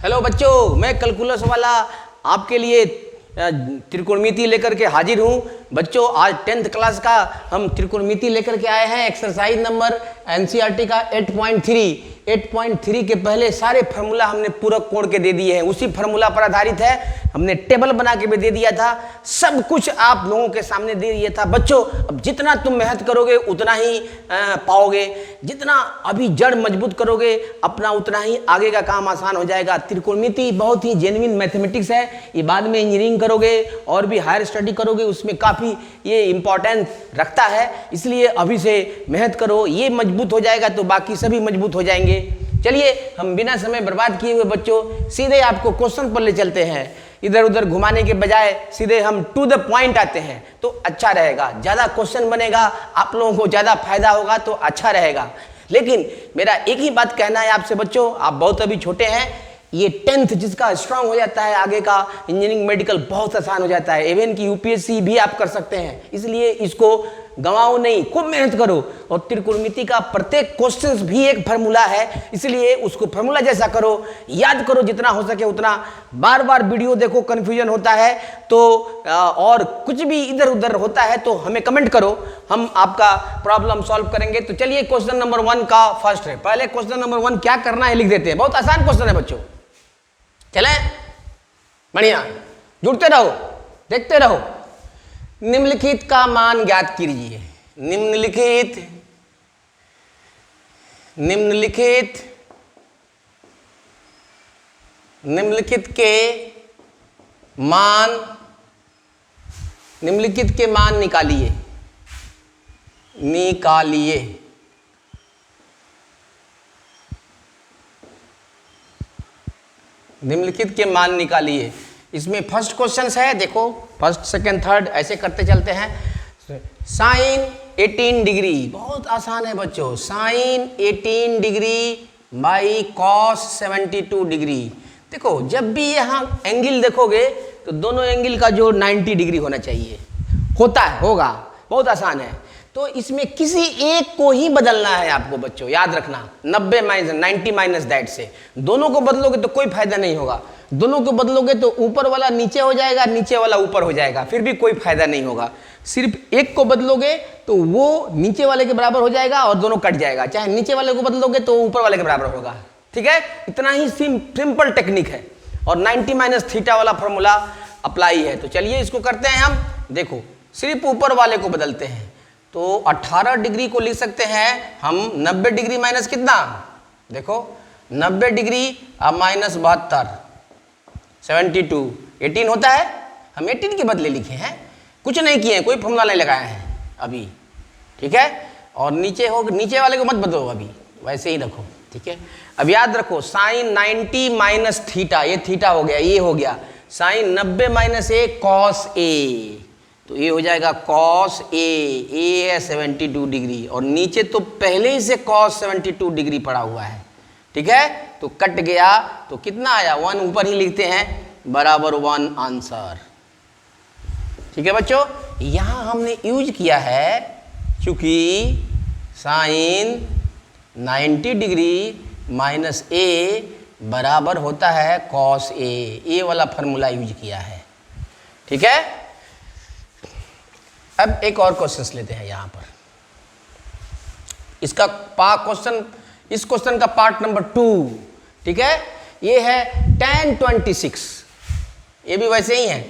Hello बच्चों, मैं calculus वाला आपके लिए त्रिकोणमिति लेकर के हाजिर हूँ। बच्चों आज 10th क्लास का हम त्रिकोणमिति लेकर के आए हैं। एक्सरसाइज नंबर एनसीईआरटी का 8.3 के पहले सारे फार्मूला हमने पूरक कोण के दे दिए हैं। उसी फार्मूला पर आधारित है, हमने टेबल बना के भी दे दिया था, सब कुछ आप लोगों के सामने दे दिया था। बच्चों अब जितना तुम मेहनत करोगे उतना ही पाओगे, जितना अभी जड़ मजबूत करोगे अपना उतना ही आगे का काम आसान हो जाएगा। त्रिकोणमिति बहुत ही जेन्युइन मैथमेटिक्स है, ये बाद में इंजीनियरिंग करोगे और भी हायर स्टडी करोगे उसमें काफ़ी ये इंपॉर्टेंस रखता है, इसलिए अभी से मेहनत करो, ये मजबूत हो जाएगा तो बाकी सभी मजबूत हो जाएंगे। चलिए हम बिना समय बर्बाद किए हुए बच्चों सीधे आपको क्वेश्चन पर ले चलते हैं। इधर उधर घुमाने के बजाय सीधे हम टू द पॉइंट आते हैं तो अच्छा रहेगा, ज़्यादा क्वेश्चन बनेगा, आप लोगों को ज़्यादा फायदा होगा तो अच्छा रहेगा। लेकिन मेरा एक ही बात कहना है आपसे बच्चों, आप बहुत अभी छोटे हैं, ये 10th जिसका स्ट्रांग हो जाता है आगे का इंजीनियरिंग मेडिकल बहुत आसान हो जाता है। इवन की यूपीएससी भी आप कर सकते हैं, इसलिए इसको गंवाओ नहीं, खूब मेहनत करो। और त्रिकोणमिति का प्रत्येक क्वेश्चंस भी एक फार्मूला है, इसलिए उसको फार्मूला जैसा करो, याद करो जितना हो सके उतना। बार बार वीडियो देखो कंफ्यूजन होता है तो और कुछ भी इधर उधर होता है तो हमें कमेंट करो, हम आपका प्रॉब्लम सॉल्व करेंगे। तो चलिए क्वेश्चन नंबर 1 का फर्स्ट है। पहले क्वेश्चन नंबर 1 क्या करना है लिख देते हैं, बहुत आसान क्वेश्चन है बच्चों। चले बढ़िया, जुड़ते रहो, देखते रहो। निम्नलिखित का मान ज्ञात कीजिए। निम्नलिखित के मान निकालिए। निम्नलिखित के मान निकालिए। इसमें फर्स्ट क्वेश्चन है, देखो फर्स्ट सेकंड थर्ड ऐसे करते चलते हैं। साइन 18 डिग्री बहुत आसान है बच्चों, sine 18 degree by cos 72 degree. देखो जब भी यहाँ एंगल देखोगे तो दोनों एंगल का जो 90 डिग्री होना चाहिए, होगा, बहुत आसान है। तो इसमें किसी एक को ही बदलना है आपको बच्चों, याद रखना। 90 माइनस दैट से दोनों को बदलोगे तो कोई फायदा नहीं होगा, दोनों को बदलोगे तो ऊपर वाला नीचे हो जाएगा, नीचे वाला ऊपर हो जाएगा, फिर भी कोई फायदा नहीं होगा। सिर्फ एक को बदलोगे तो वो नीचे वाले के बराबर हो जाएगा और दोनों कट जाएगा, चाहे नीचे वाले को बदलोगे तो ऊपर वाले के बराबर होगा। ठीक है, इतना ही सिंपल टेक्निक है और 90 माइनस थीटा वाला फॉर्मूला अप्लाई है। तो चलिए इसको करते हैं हम। देखो सिर्फ ऊपर वाले को बदलते हैं तो 18 डिग्री को लिख सकते हैं हम 90 डिग्री माइनस कितना, देखो 90 डिग्री अब माइनस 72, 72 18 होता है। हम 18 के बदले लिखे हैं, कुछ नहीं किए हैं, कोई फॉर्मूला नहीं लगाए हैं अभी। ठीक है, और नीचे वाले को मत बदलो, अभी वैसे ही रखो। ठीक है, अब याद रखो साइन 90 माइनस थीटा, ये थीटा हो गया, ये हो गया sign 90 minus A cos A, तो ये हो जाएगा कॉस ए है 72 डिग्री, और नीचे तो पहले ही से कॉस 72 डिग्री पड़ा हुआ है। ठीक है, तो कट गया तो कितना आया, 1 ऊपर ही लिखते हैं, बराबर 1 आंसर। ठीक है बच्चों, यहां हमने यूज किया है क्योंकि साइन 90 डिग्री माइनस ए बराबर होता है कॉस ए वाला फॉर्मूला यूज किया है। ठीक है, अब एक और क्वेश्चन लेते हैं यहां पर। इसका इस क्वेश्चन का पार्ट नंबर 2। ठीक है, ये है tan 26, ये भी वैसे ही है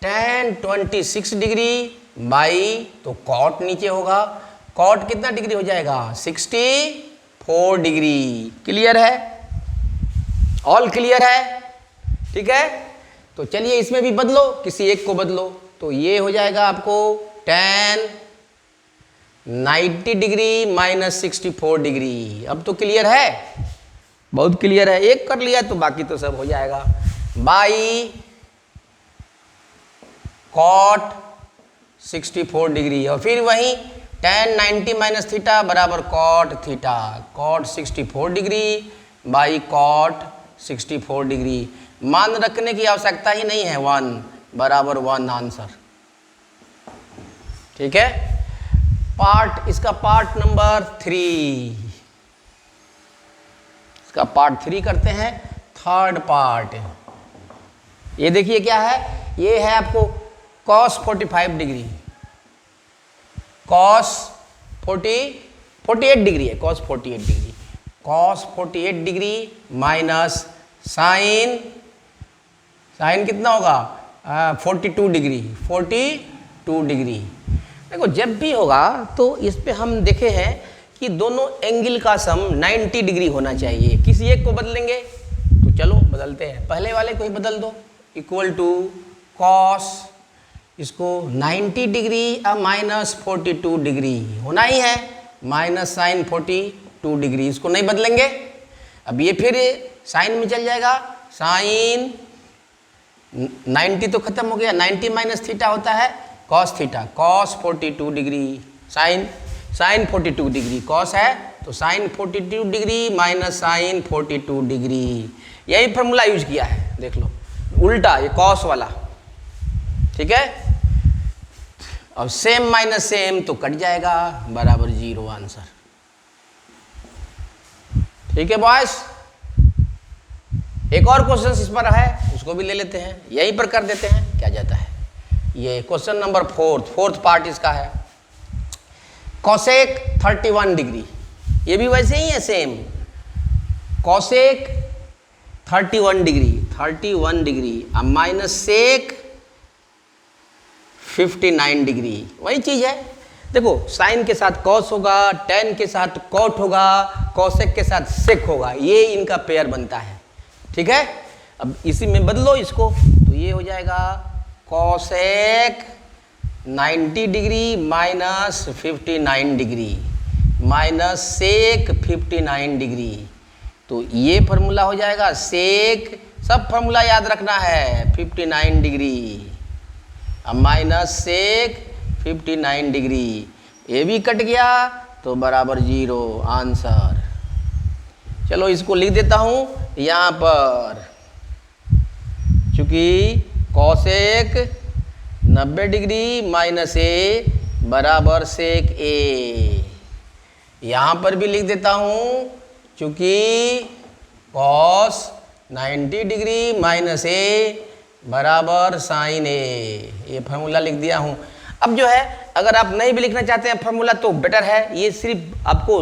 tan 26 डिग्री बाई, तो कॉट नीचे होगा, कॉट कितना डिग्री हो जाएगा 64 डिग्री। क्लियर है, ऑल क्लियर है। ठीक है, तो चलिए इसमें भी बदलो, किसी एक को बदलो, तो ये हो जाएगा आपको tan 90 डिग्री माइनस 64 डिग्री। अब तो क्लियर है, बहुत क्लियर है, एक कर लिया तो बाकी तो सब हो जाएगा, बाई कॉट 64 डिग्री, और फिर वही tan 90 माइनस थीटा बराबर cot theta, cot 64 degree by cot 64 degree. मान रखने की आवश्यकता ही नहीं है, 1 बराबर 1 आंसर। ठीक है, इसका पार्ट नंबर 3, इसका पार्ट 3 करते हैं। Third part. ये देखिए क्या है, ये है आपको cos 45 डिग्री, cos 48 डिग्री है, cos 48 degree, cos 48 degree minus sine कितना होगा 42 डिग्री, 42 डिग्री। देखो जब भी होगा तो इस पे हम देखे हैं कि दोनों एंगल का सम 90 डिग्री होना चाहिए। किसी एक को बदलेंगे तो चलो बदलते हैं, पहले वाले को ही बदल दो, इक्वल टू कॉस इसको 90 डिग्री अब माइनस 42 डिग्री होना ही है, माइनस साइन 42 डिग्री, इसको नहीं बदलेंगे। अब ये फिर साइन में चल जाएगा, साइन 90 तो खत्म हो गया, 90 माइनस थीटा होता है cos theta, cos 42 degree, sine 42 degree, cos है तो sine 42 degree minus sine 42 degree. यही फॉर्मूला यूज किया है, देख लो उल्टा ये कॉस वाला, ठीक है। और सेम माइनस सेम तो कट जाएगा, बराबर 0 आंसर। ठीक है बॉयस, एक और क्वेश्चन इस पर है, उसको भी ले लेते हैं, यहीं पर कर देते हैं, क्या जाता है। ये क्वेश्चन नंबर फोर्थ पार्ट इसका है, कॉसेक 31 डिग्री, ये भी वैसे ही है सेम, कॉसेक 31 डिग्री अब माइनस सेक 59 डिग्री, वही चीज है। देखो साइन के साथ कॉस होगा, टेन के साथ कॉट होगा, कॉसेक के साथ सेक होगा, ये इनका पेयर बनता है, ठीक है। अब इसी में बदलो इसको, तो ये हो जाएगा cosec 90 degree minus 59 degree minus sec 59 degree, तो ये फॉर्मूला हो जाएगा सेक, सब फॉर्मूला याद रखना है, 59 डिग्री अब माइनस सेक 59 डिग्री, ये भी कट गया तो बराबर 0 आंसर। चलो इसको लिख देता हूँ यहाँ पर, चूंकि कॉसेक 90 डिग्री माइनस ए बराबर सेक ए, यहाँ पर भी लिख देता हूँ चूंकि कॉस 90 डिग्री माइनस ए बराबर साइन ए, ये फार्मूला लिख दिया हूँ। अब जो है अगर आप नहीं भी लिखना चाहते हैं फार्मूला तो बेटर है, ये सिर्फ आपको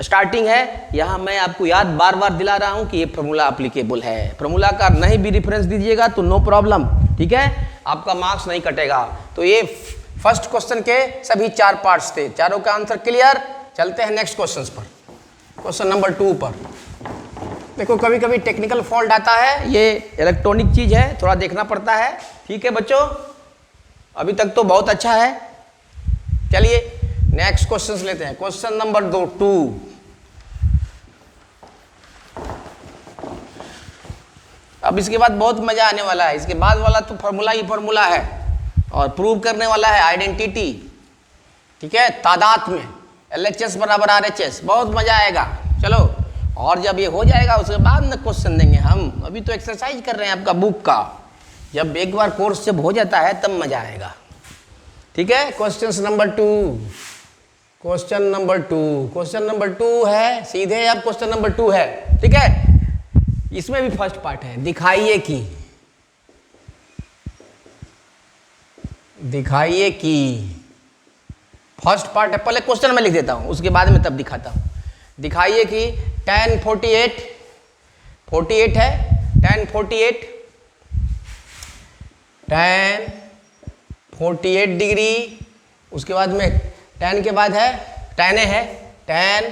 स्टार्टिंग है, यहाँ मैं आपको याद बार बार दिला रहा हूँ कि ये फार्मूला एप्लीकेबल है। फार्मूला का नहीं भी रेफरेंस दीजिएगा तो नो प्रॉब्लम, ठीक है, आपका मार्क्स नहीं कटेगा। तो ये फर्स्ट क्वेश्चन के सभी 4 पार्ट्स थे, चारों का आंसर क्लियर। चलते हैं नेक्स्ट क्वेश्चन पर, क्वेश्चन नंबर 2 पर। देखो कभी कभी टेक्निकल फॉल्ट आता है, ये इलेक्ट्रॉनिक चीज है, थोड़ा देखना पड़ता है, ठीक है बच्चों, अभी तक तो बहुत अच्छा है। चलिए नेक्स्ट क्वेश्चन लेते हैं, क्वेश्चन नंबर 2। अब इसके बाद बहुत मजा आने वाला है, इसके बाद वाला तो फार्मूला ही फार्मूला है और प्रूव करने वाला है आइडेंटिटी, ठीक है, तादाद में LHS बराबर RHS, बहुत मजा आएगा। चलो और जब ये हो जाएगा उसके बाद ना क्वेश्चन देंगे हम, अभी तो एक्सरसाइज कर रहे हैं आपका बुक का, जब एक बार कोर्स जब हो जाता है तब मजा आएगा, ठीक है। क्वेश्चन नंबर 2 है, सीधे अब क्वेश्चन नंबर 2 है, ठीक है। इसमें भी फर्स्ट पार्ट है, दिखाइए कि फर्स्ट पार्ट है, पहले क्वेश्चन में लिख देता हूं उसके बाद में तब दिखाता हूं। दिखाइए कि tan 48 है, tan 48 डिग्री, उसके बाद में tan के बाद है tan है tan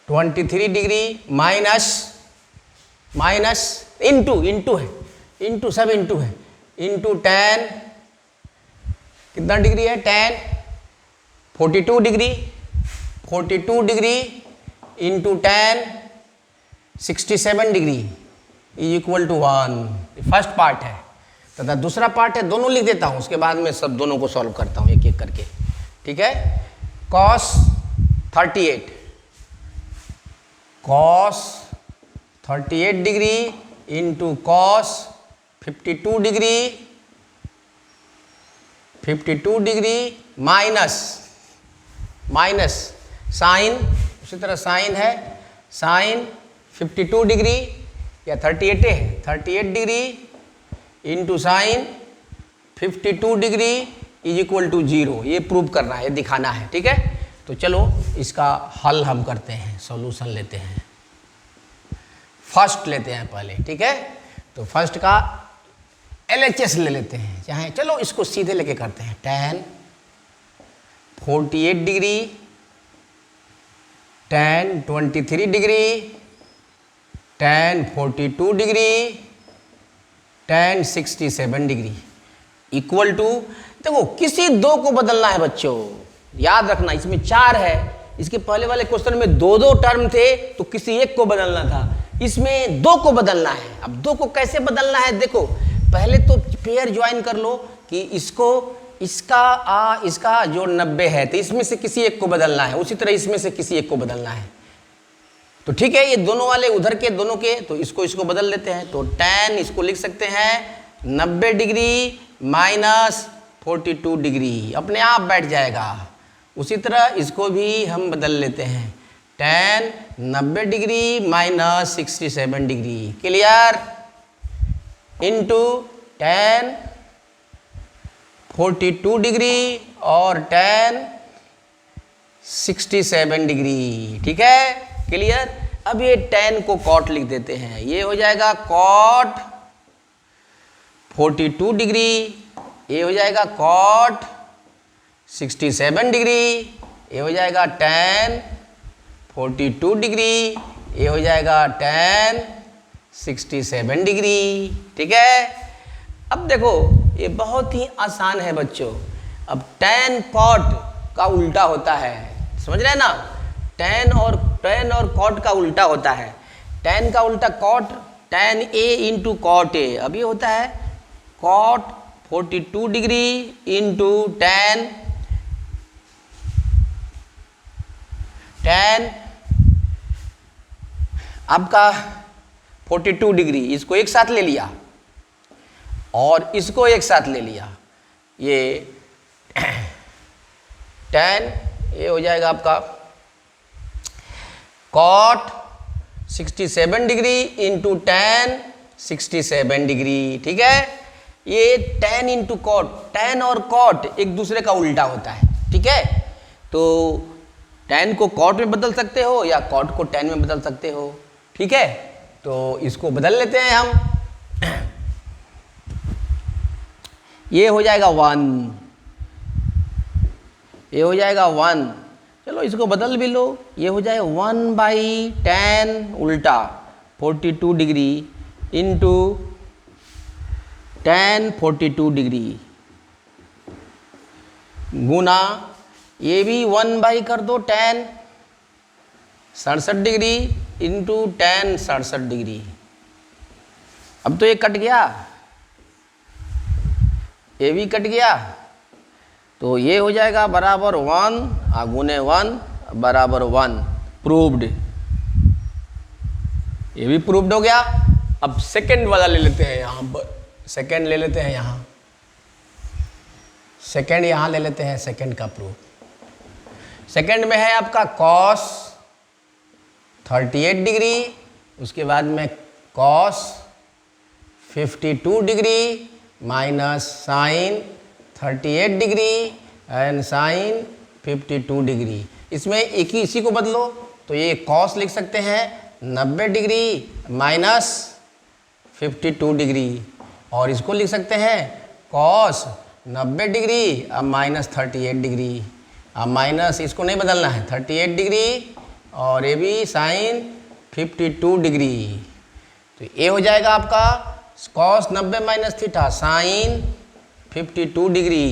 23 डिग्री माइनस इंटू है, इंटू सब इंटू है, इंटू tan कितना डिग्री है, tan 42 degree into tan 67 degree is equal to 1। First part है, तथा दूसरा पार्ट है, दोनों लिख देता हूं उसके बाद में सब दोनों को सॉल्व करता हूं एक एक करके, ठीक है। cos 38 degree into cos 52 degree minus sine, उसी तरह साइन है, साइन 52 डिग्री या 38 है, 38 degree into sine 52 degree is equal to 0। ये प्रूव करना है, दिखाना है, ठीक है। तो चलो इसका हल हम करते हैं, सॉल्यूशन लेते हैं। फर्स्ट लेते हैं पहले, ठीक है। तो फर्स्ट का LHS ले लेते हैं, चाहे चलो इसको सीधे लेके करते हैं। tan 48 degree, tan 23 degree, tan 42 degree, tan 67 degree equal to, देखो किसी दो को बदलना है बच्चों, याद रखना। इसमें 4 है, इसके पहले वाले क्वेश्चन में 2 टर्म थे तो किसी एक को बदलना था, इसमें 2 को बदलना है। अब 2 को कैसे बदलना है, देखो पहले तो पेयर ज्वाइन कर लो कि इसका जो 90 है तो इसमें से किसी एक को बदलना है, उसी तरह इसमें से किसी एक को बदलना है। तो ठीक है, ये दोनों वाले उधर के दोनों के, तो इसको बदल लेते हैं। तो tan इसको लिख सकते हैं 90 डिग्री माइनस 42 डिग्री, अपने आप बैठ जाएगा। उसी तरह इसको भी हम बदल लेते हैं, tan 90 degree minus 67 degree, clear, into tan 42 degree और tan 67 डिग्री, ठीक है, क्लियर। अब ये tan को cot लिख देते हैं, ये हो जाएगा cot 42 डिग्री, ये हो जाएगा cot 67 डिग्री, ये हो जाएगा tan 42 डिग्री, ये हो जाएगा tan 67 डिग्री, ठीक है। अब देखो ये बहुत ही आसान है बच्चों। अब tan cot का उल्टा होता है, समझ रहे हैं ना, tan और cot का उल्टा होता है। tan का उल्टा cot, tan A into cot A, अब ये होता है cot 42 डिग्री इंटू tan आपका 42 डिग्री, इसको एक साथ ले लिया और इसको एक साथ ले लिया, ये tan ये हो जाएगा आपका cot 67 degree into tan 67 degree, ठीक है। ये tan इंटू cot, tan और cot एक दूसरे का उल्टा होता है, ठीक है। तो tan को cot में बदल सकते हो या cot को tan में बदल सकते हो, ठीक है। तो इसको बदल लेते हैं हम, ये हो जाएगा 1, ये हो जाएगा 1, चलो इसको बदल भी लो, ये हो जाए 1/tan उल्टा 42 डिग्री इंटू tan 42 डिग्री गुना ये भी 1 कर दो tan 67 degree into tan 67 degree. अब तो ये कट गया, ये भी कट गया, तो ये हो जाएगा बराबर 1 गुने 1 बराबर 1, प्रूव्ड, ये भी प्रूव्ड हो गया। अब सेकंड वाला ले लेते हैं, यहाँ सेकंड ले लेते हैं, यहाँ सेकंड यहाँ ले लेते हैं, सेकंड का प्रूफ। सेकंड में है आपका cos 38 डिग्री, उसके बाद में cos 52 degree minus sine 38 degree and sine 52 degree. इसमें एक ही इसी को बदलो, तो ये cos लिख सकते हैं 90 डिग्री माइनस 52 डिग्री, और इसको लिख सकते हैं cos 90 डिग्री अब माइनस 38 डिग्री। अब माइनस इसको नहीं बदलना है, 38 डिग्री और ये भी साइन 52 डिग्री। तो ये हो जाएगा आपका cos 90 minus theta sine 52 degree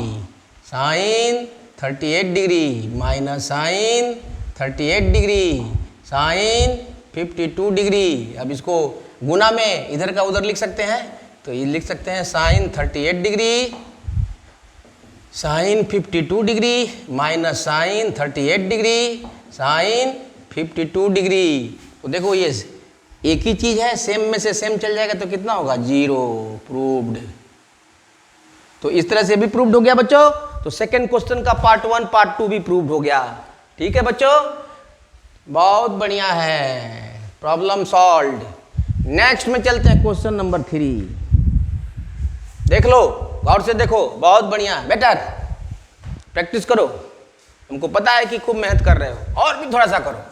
sine 38 degree minus sine 38 degree sine 52 degree. अब इसको गुना में इधर का उधर लिख सकते हैं, तो ये लिख सकते हैं sine 38 degree sine 52 degree minus sine 38 degree sine 52 degree. तो देखो ये एक ही चीज़ है, सेम में से सेम चल जाएगा तो कितना होगा 0, प्रूव्ड। तो इस तरह से भी प्रूव्ड हो गया बच्चों। तो सेकंड क्वेश्चन का पार्ट 1 पार्ट 2 भी प्रूव्ड हो गया। ठीक है बच्चों, बहुत बढ़िया है। Problem solved. नेक्स्ट में चलते हैं क्वेश्चन नंबर 3। देख लो, गौर से देखो, बहुत बढ़िया, बेटर प्रैक्टिस करो। हमको पता है कि खूब मेहनत कर रहे हो, और भी थोड़ा सा करो।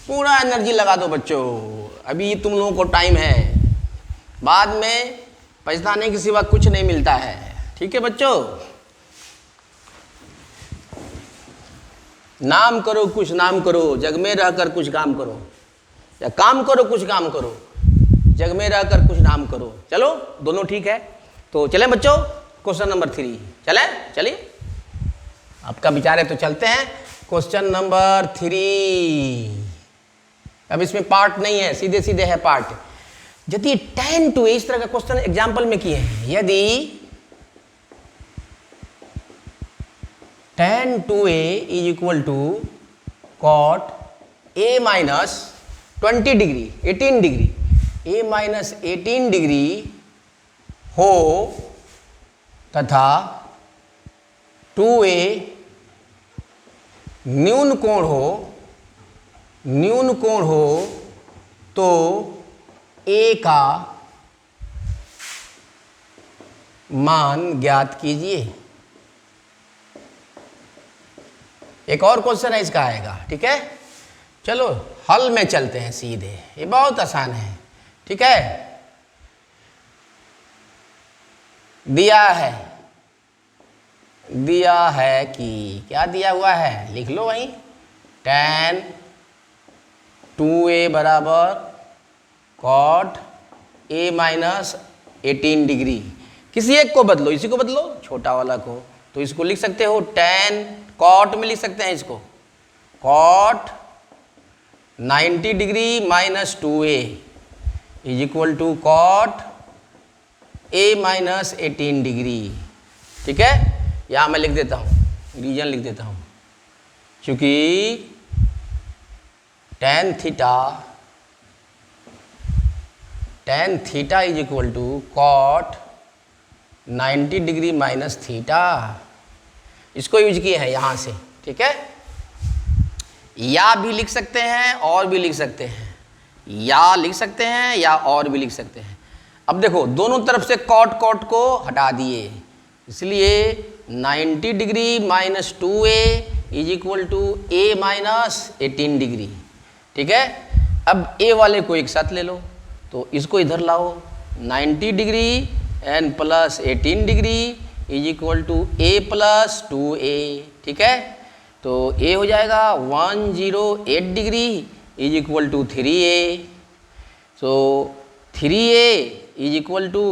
पूरा एनर्जी लगा दो बच्चों, अभी तुम लोगों को टाइम है, बाद में पछताने के सिवा कुछ नहीं मिलता है। ठीक है बच्चों, नाम करो, कुछ नाम करो, जग में रहकर कुछ काम करो, या काम करो कुछ काम करो, जग में रहकर कुछ नाम करो। चलो, दोनों ठीक है। तो चले बच्चों, क्वेश्चन नंबर 3 चले, चलिए, आपका विचार है तो चलते हैं। क्वेश्चन नंबर 3, अब इसमें पार्ट नहीं है, सीधे सीधे है पार्ट। यदि tan 2a, इस तरह का क्वेश्चन एग्जाम्पल में किए हैं, यदि tan 2a is equal to cot a minus 20 degree 18 degree a minus 18 degree हो तथा 2a न्यून कोण हो तो a का मान ज्ञात कीजिए। एक और क्वेश्चन है इसका आएगा, ठीक है। चलो हल में चलते हैं सीधे, ये बहुत आसान है, ठीक है। दिया है कि क्या दिया हुआ है, लिख लो वहीं, tan 2a बराबर cot a माइनस 18 डिग्री। किसी एक को बदलो, इसी को बदलो, छोटा वाला को, तो इसको लिख सकते हो tan, cot में लिख सकते हैं इसको cot 90 degree minus 2a is equal to cot a minus 18 degree. ठीक है, यहाँ मैं लिख देता हूँ, रीजन लिख देता हूँ, क्योंकि tan theta is equal to cot 90 degree minus theta, इसको यूज किए हैं यहाँ से। ठीक है, या भी लिख सकते हैं और भी लिख सकते हैं, या लिख सकते हैं या और भी लिख सकते हैं। अब देखो, दोनों तरफ से cot को हटा दिए, इसलिए 90 degree minus 2a is equal to a minus 18 degree. ठीक है, अब a वाले को एक साथ ले लो, तो इसको इधर लाओ, 90 degree and plus 18 degree is equal to a plus 2a। ठीक है, तो a हो जाएगा 108 degree is equal to 3a। So 3a is equal to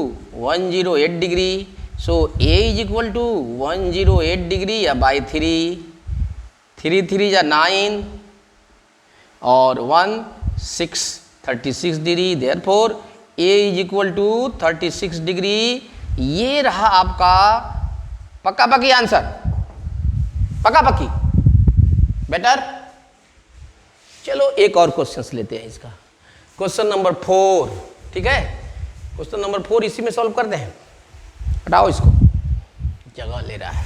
108 degree, so a is equal to 108 degree या बाई 3 3 जा 9 और 36 degree, therefore a is equal to 36 degree. ये रहा आपका पक्का पक्की आंसर, पक्का पक्की, बेटर। चलो एक और क्वेश्चन लेते हैं इसका, क्वेश्चन नंबर 4। ठीक है, क्वेश्चन नंबर 4 इसी में सॉल्व कर दें, हटाओ इसको, जगह ले रहा है।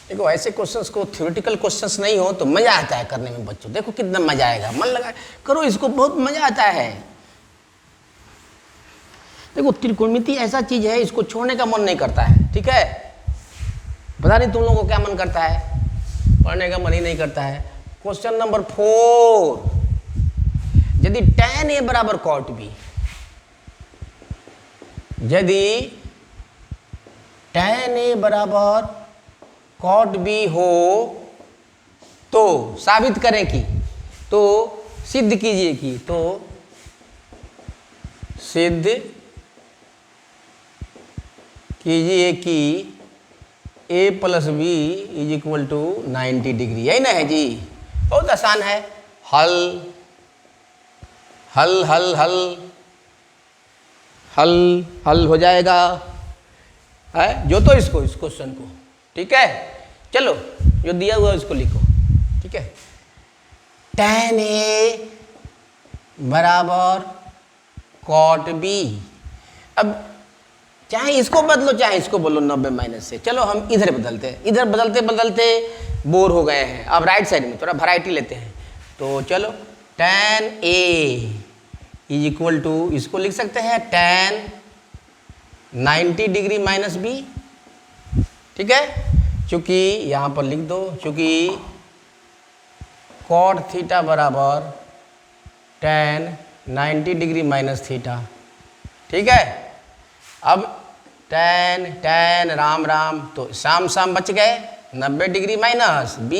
देखो, ऐसे क्वेश्चंस को थ्योरेटिकल क्वेश्चंस नहीं हो तो मजा आता है करने में बच्चों, देखो कितना मजा आएगा, मन लगा करो इसको, बहुत मजा आता है। देखो, त्रिकोणमिति ऐसा चीज है, इसको छोड़ने का मन नहीं करता है। ठीक है, पता नहीं तुम लोगों को क्या मन करता है, पढ़ने का मन ही नहीं करता है। क्वेश्चन नंबर 4, यदि tan a बराबर cot b, यदि tan a बराबर cot b हो तो साबित करें कि, तो सिद्ध कीजिए कि, तो सिद्ध कीजिए कि a plus B is equal to 90 degree. यही ना है जी, बहुत आसान है। हल हल हल हल हल हल हो जाएगा है, जो तो इसको, इस क्वेश्चन को। ठीक है, चलो जो दिया हुआ है उसको लिखो। ठीक है। tan A बराबर cot B। अब चाहे इसको बदलो चाहे इसको बोलो 90 माइनस से। चलो हम इधर बदलते हैं, इधर बदलते बदलते बोर हो गए हैं। अब राइट साइड में थोड़ा वैरायटी लेते हैं। तो चलो tan A is equal to, इसको लिख सकते हैं tan 90 डिग्री माइनस B। ठीक है, चूंकि यहाँ पर लिख दो, चूंकि cot थीटा बराबर tan 90 डिग्री माइनस थीटा। ठीक है, अब tan राम राम, तो शाम शाम बच गए 90 डिग्री माइनस B।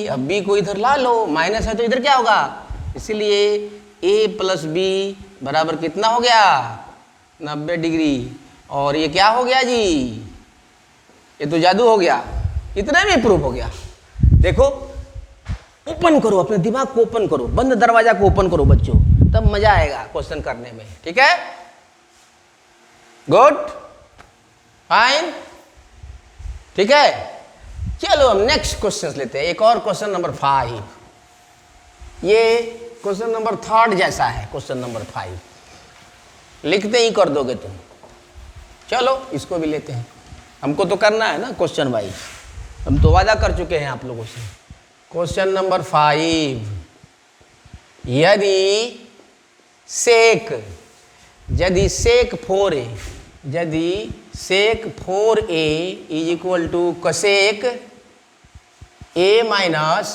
अब B को इधर ला लो, माइनस है तो इधर क्या होगा, इसीलिए A प्लस B बराबर कितना हो गया 90 डिग्री। और ये क्या हो गया जी, ये तो जादू हो गया, इतना में प्रूफ हो गया। देखो, ओपन करो अपने दिमाग को, ओपन करो, बंद दरवाजा को ओपन करो बच्चों, तब मजा आएगा क्वेश्चन करने में। ठीक है, गुड, फाइन। ठीक है, चलो हम नेक्स्ट क्वेश्चन लेते हैं। एक और क्वेश्चन नंबर 5। ये क्वेश्चन नंबर 3 जैसा है। क्वेश्चन नंबर 5 लिखते ही कर दोगे तुम। चलो इसको भी लेते हैं, हमको तो करना है ना क्वेश्चन वाइज, हम तो वादा कर चुके हैं आप लोगों से। क्वेश्चन नंबर 5, यदि सेक 4A, यदि sec 4A is equal to cosec A minus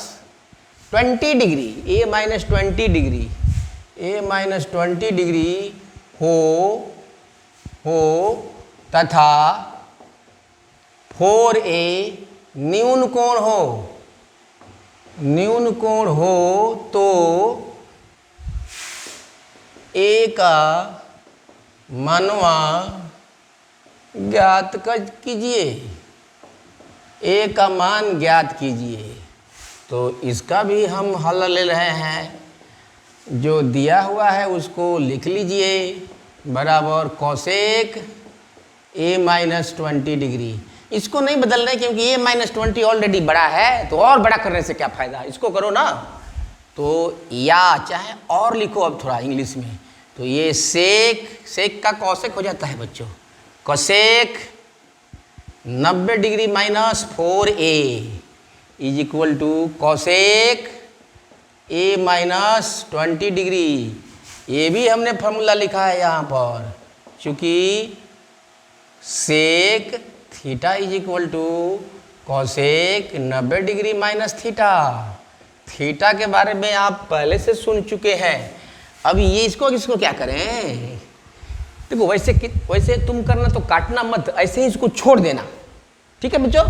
20 degree, A minus 20 degree, A minus 20 degree हो तथा 4A न्यून कोण हो तो A का मानवा ज्ञात कीजिए, A का मान ज्ञात कीजिए। तो इसका भी हम हल ले रहे हैं, जो दिया हुआ है उसको लिख लीजिए, बराबर कोसेक A माइनस 20 डिग्री। इसको नहीं बदल रहे क्योंकि A माइनस 20 ऑलरेडी बड़ा है, तो और बड़ा करने से क्या फ़ायदा, इसको करो ना। तो या चाहे और लिखो अब थोड़ा इंग्लिश में, तो ये सेक का कॉसेक हो जाता है बच्चों, cosec 90 degree minus 4A is equal to cosec A minus 20 degree. ये भी हमने फॉर्मूला लिखा है यहाँ पर, चूँकि sec theta is equal to cosec 90 degree minus theta. Theta के बारे में आप पहले से सुन चुके हैं। अब ये इसको क्या करें, देखो वैसे तुम करना तो काटना मत, ऐसे ही इसको छोड़ देना। ठीक है बच्चों,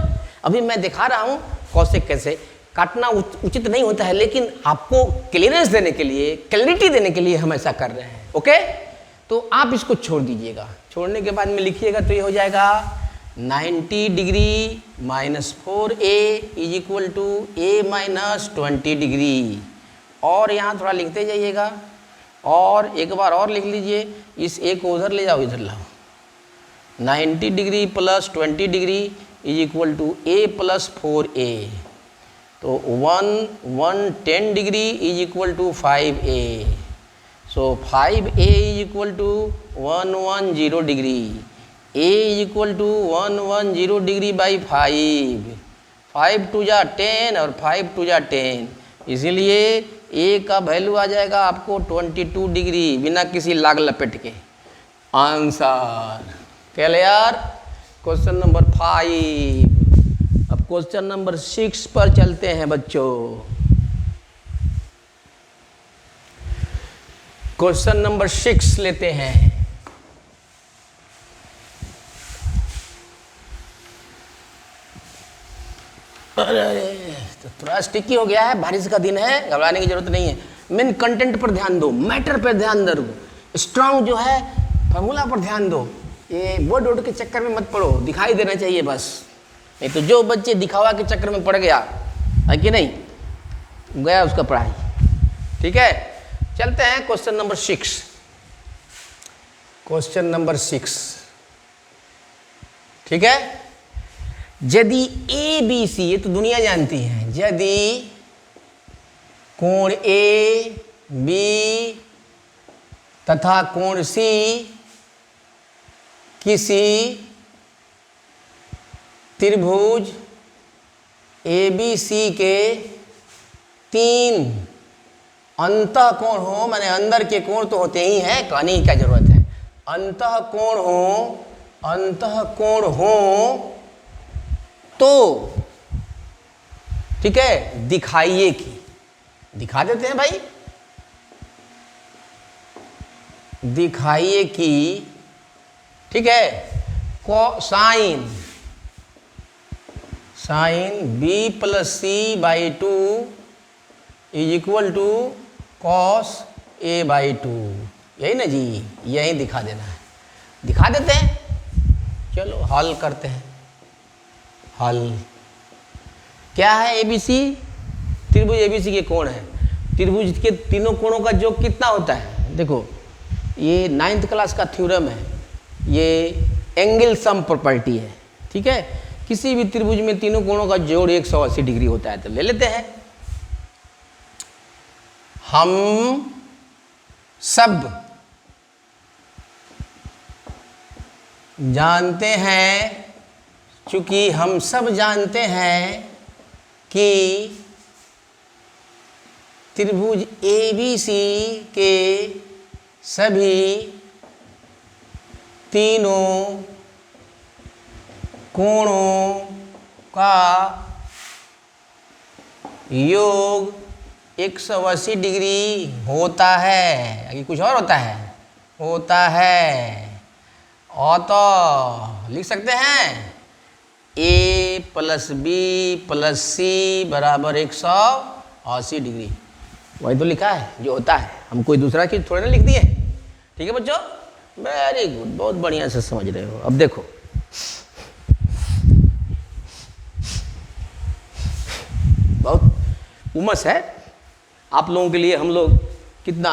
अभी मैं दिखा रहा हूँ कोसेक कैसे काटना उचित नहीं होता है, लेकिन आपको क्लियरेंस देने के लिए, क्लैरिटी देने के लिए हम ऐसा कर रहे हैं। ओके, तो आप इसको छोड़ दीजिएगा, छोड़ने के बाद में लिखिएगा तो ये हो जाएगा 90 degree minus 4A is equal to A minus 20 degree. और यहाँ थोड़ा लिखते जाइएगा, और एक बार और लिख लीजिए, इस A को उधर ले जाओ, इधर लाओ। 90 degree plus 20 degree is equal to A plus 4A। तो 110 degree is equal to 5A। So 5A is equal to 110 degree. A is equal to 110 degree by 5 two जा 10 और 5 टू जा 10, इसीलिए A का वैल्यू आ जाएगा आपको 22 डिग्री बिना किसी लाग लपेट के। Answer clear. Question number 5। अब क्वेश्चन नंबर 6 पर चलते हैं बच्चों। क्वेश्चन नंबर 6 लेते हैं। अरे तो थोड़ा स्टिकी हो गया है, बारिश का दिन है, घबराने की जरूरत नहीं है। मेन कंटेंट पर ध्यान दो, मैटर पर ध्यान दो, स्ट्रांग जो है फार्मूला पर ध्यान दो। ये बोर्ड के चक्कर में मत पड़ो, दिखाई देना चाहिए बस। नहीं तो जो बच्चे दिखावा के चक्कर में पड़ गया है कि नहीं, गया उसका पढ़ाई। ठीक है, चलते हैं क्वेश्चन नंबर 6। क्वेश्चन नंबर 6, ठीक है। यदि ABC, ये तो दुनिया जानती है, यदि कोण ए बी तथा कोण सी किसी त्रिभुज ABC के 3 अंतः कोण हो, माने अंदर के कोण तो होते ही हैं, कहने की क्या जरूरत है। अंतः कोण हो तो ठीक है, दिखाइए कि, दिखा देते हैं भाई, दिखाइए कि ठीक है, sine B plus C by 2 is equal to cos A by 2, यही ना जी, यही दिखा देना है। दिखा देते हैं, चलो हल करते हैं। हल क्या है, ABC त्रिभुज ABC के कोण है। त्रिभुज के तीनों कोणों का योग कितना होता है, देखो ये 9th क्लास का थ्योरम है, ये एंगल सम प्रॉपर्टी है, ठीक है। किसी भी त्रिभुज में तीनों कोणों का जोड़ 180 डिग्री होता है, तो ले लेते हैं। हम सब जानते हैं, चूंकि हम सब जानते हैं कि त्रिभुज ABC के सभी तीनों कोणों का योग 180 डिग्री होता है। आगे कुछ और होता है, होता है। और तो लिख सकते हैं A plus B plus C बराबर 180 डिग्री, वही तो लिखा है जो होता है। हम कोई दूसरा चीज थोड़ी ना लिख दिए, ठीक है बच्चों। वेरी गुड, बहुत बढ़िया से समझ रहे हो। अब देखो बहुत उमस है आप लोगों के लिए, हम लोग कितना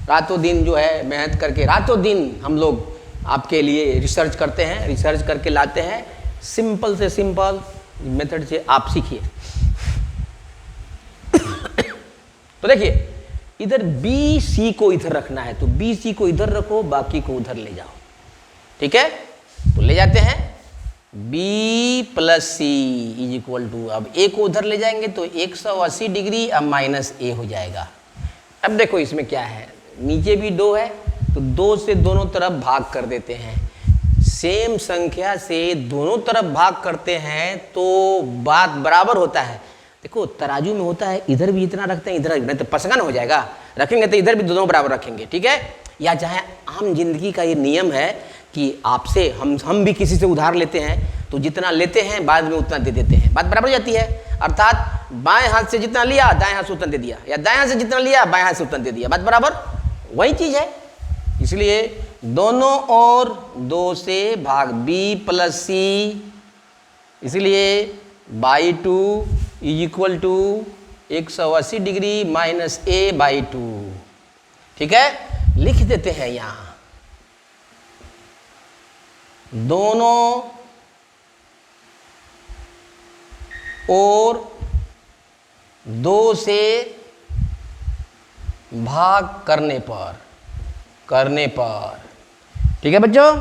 रातों दिन जो है मेहनत करके, रातों दिन हम लोग आपके लिए रिसर्च करते हैं, रिसर्च करके लाते हैं। सिंपल से सिंपल मेथड से आप सीखिए। तो देखिए इधर BC को इधर रखना है, तो BC को इधर रखो, बाकी को उधर ले जाओ, ठीक है। तो ले जाते हैं B plus C is equal to, अब A को उधर ले जाएंगे तो 180 डिग्री, अब माइनस A हो जाएगा। अब देखो इसमें क्या है, नीचे भी 2 है, तो 2 से दोनों तरफ भाग कर देते हैं। सेम संख्या से दोनों तरफ भाग करते हैं तो बात बराबर होता है। देखो तराजू में होता है, इधर भी इतना रखते हैं, इधर नहीं तो पसगन हो जाएगा, रखेंगे तो इधर भी दोनों बराबर रखेंगे, ठीक है। या चाहे आम जिंदगी का ये नियम है कि आपसे हम भी किसी से उधार लेते हैं, तो जितना लेते हैं बाद में उतना दे देते हैं, बात बराबर हो जाती है। अर्थात बाएं हाथ से जितना लिया दाएं हाथ से उतना दे दिया, या दाएं हाथ से जितना लिया बाएं हाथ से उतना दे दिया, बात बराबर वही चीज है। इसलिए दोनों ओर 2 से भाग B प्लस C, इसलिए by 2 is equal to 180 degree minus A by 2, ठीक है। लिख देते हैं यहां दोनों और 2 से भाग करने पर ठीक है बच्चों।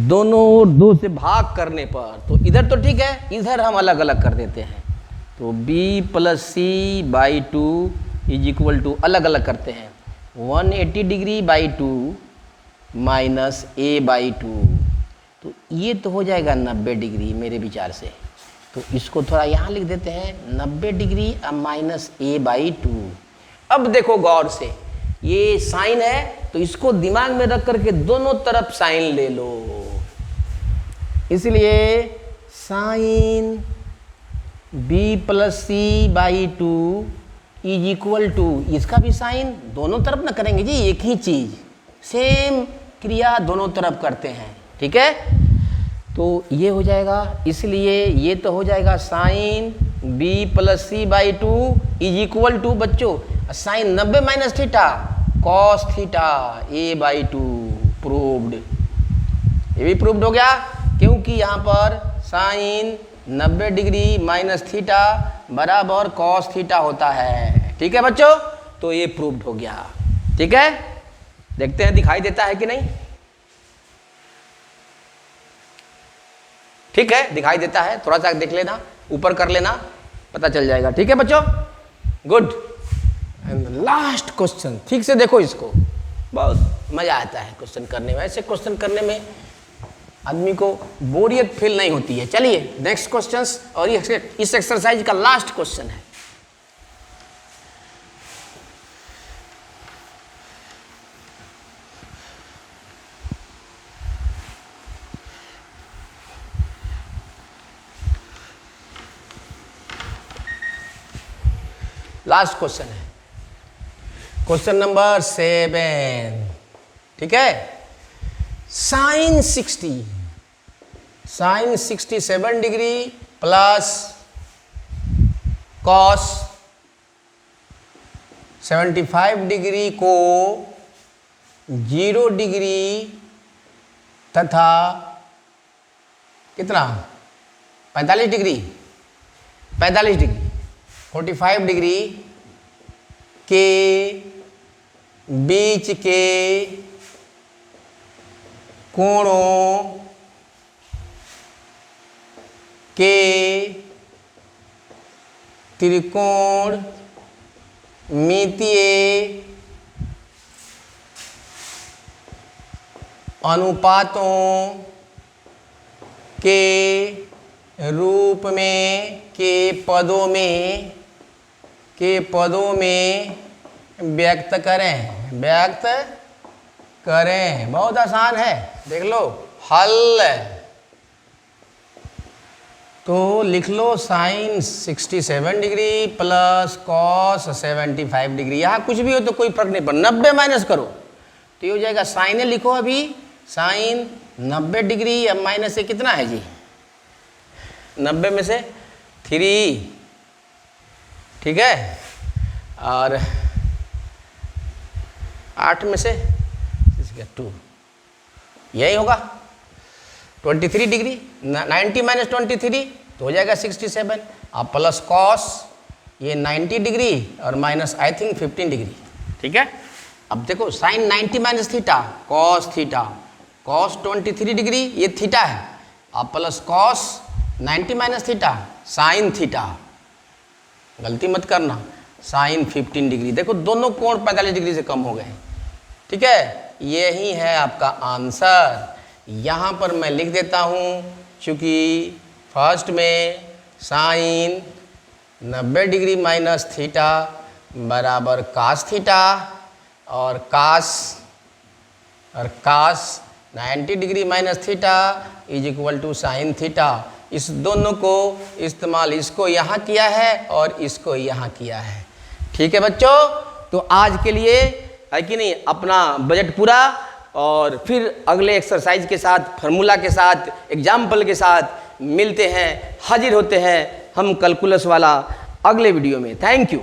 दोनों ओर 2 से भाग करने पर, तो इधर तो ठीक है, इधर हम अलग अलग कर देते हैं। तो B plus C by 2 is equal to, अलग अलग करते हैं, 180 degree by 2 minus A by 2, तो ये तो हो जाएगा 90 डिग्री मेरे विचार से। तो इसको थोड़ा यहाँ लिख देते हैं 90 डिग्री अब माइनस A बाई 2। अब देखो गौर से, ये साइन है तो इसको दिमाग में रख करके दोनों तरफ साइन ले लो। इसलिए sine B plus C by 2 is equal to, इसका भी साइन दोनों तरफ ना करेंगे जी, एक ही चीज, सेम क्रिया दोनों तरफ करते हैं, ठीक है। तो ये हो जाएगा, इसलिए ये तो हो जाएगा sine B plus C by 2 is equal to बच्चों sine 90 minus theta cos theta A by 2, proved. ये भी प्रूव्ड हो गया, क्योंकि यहाँ पर साइन 90 डिग्री माइनस थीटा बराबर कॉस थीटा होता है। ठीक है बच्चों, तो ये प्रूव्ड हो गया। ठीक है, देखते हैं दिखाई देता है कि नहीं। ठीक है, दिखाई देता है, थोड़ा सा देख लेना, ऊपर कर लेना, पता चल जाएगा। ठीक है बच्चों, गुड। एंड लास्ट क्वेश्चन, ठीक से देखो इसको, बहुत मजा आता है क्वेश्चन करने में। ऐसे क्वेश्चन करने में आदमी को बोरियत फील नहीं होती है। चलिए नेक्स्ट क्वेश्चन, और इस एक्सरसाइज का लास्ट क्वेश्चन है। लास्ट क्वेश्चन है, क्वेश्चन नंबर 7। ठीक है, sine 67 degree plus cos 75 degree को 0 डिग्री तथा कितना 45 डिग्री 45 डिग्री के बीच के कोणों के त्रिकोण मितीय अनुपातों के रूप में के पदों में व्यक्त करें। बहुत आसान है, देख लो हल। तो लिख लो sine 67 degree plus cos 75 degree. यहाँ कुछ भी हो तो कोई फर्क नहीं पड़ता, 90 माइनस करो तो ये हो जाएगा, साइने लिखो अभी, साइन 90 डिग्री, अब माइनस से कितना है जी, 90 में से 3, ठीक है, और 8 में से 2, यही होगा 23 डिग्री। 90 माइनस 23 तो हो जाएगा 67, अब प्लस कॉस ये 90 डिग्री और माइनस आई थिंक 15 डिग्री। ठीक है, अब देखो sine 90 minus theta cos theta, cos 23 degree ये थीटा है, अब plus cos 90 minus theta sine theta, गलती मत करना, साइन 15 डिग्री। देखो दोनों कोण 45 डिग्री से कम हो गए। ठीक है, यही है आपका आंसर। यहाँ पर मैं लिख देता हूँ, चूँकि फर्स्ट में साइन 90 डिग्री माइनस थीटा बराबर कास थीटा और cos 90 degree minus theta is equal to sine theta. इस दोनों को इस्तेमाल इसको यहाँ किया है और इसको यहाँ किया है। ठीक है बच्चों, तो आज के लिए है कि नहीं, अपना बजट पूरा, और फिर अगले एक्सरसाइज के साथ, फार्मूला के साथ, एग्जाम्पल के साथ मिलते हैं, हाजिर होते हैं हम कैलकुलस वाला अगले वीडियो में। Thank you.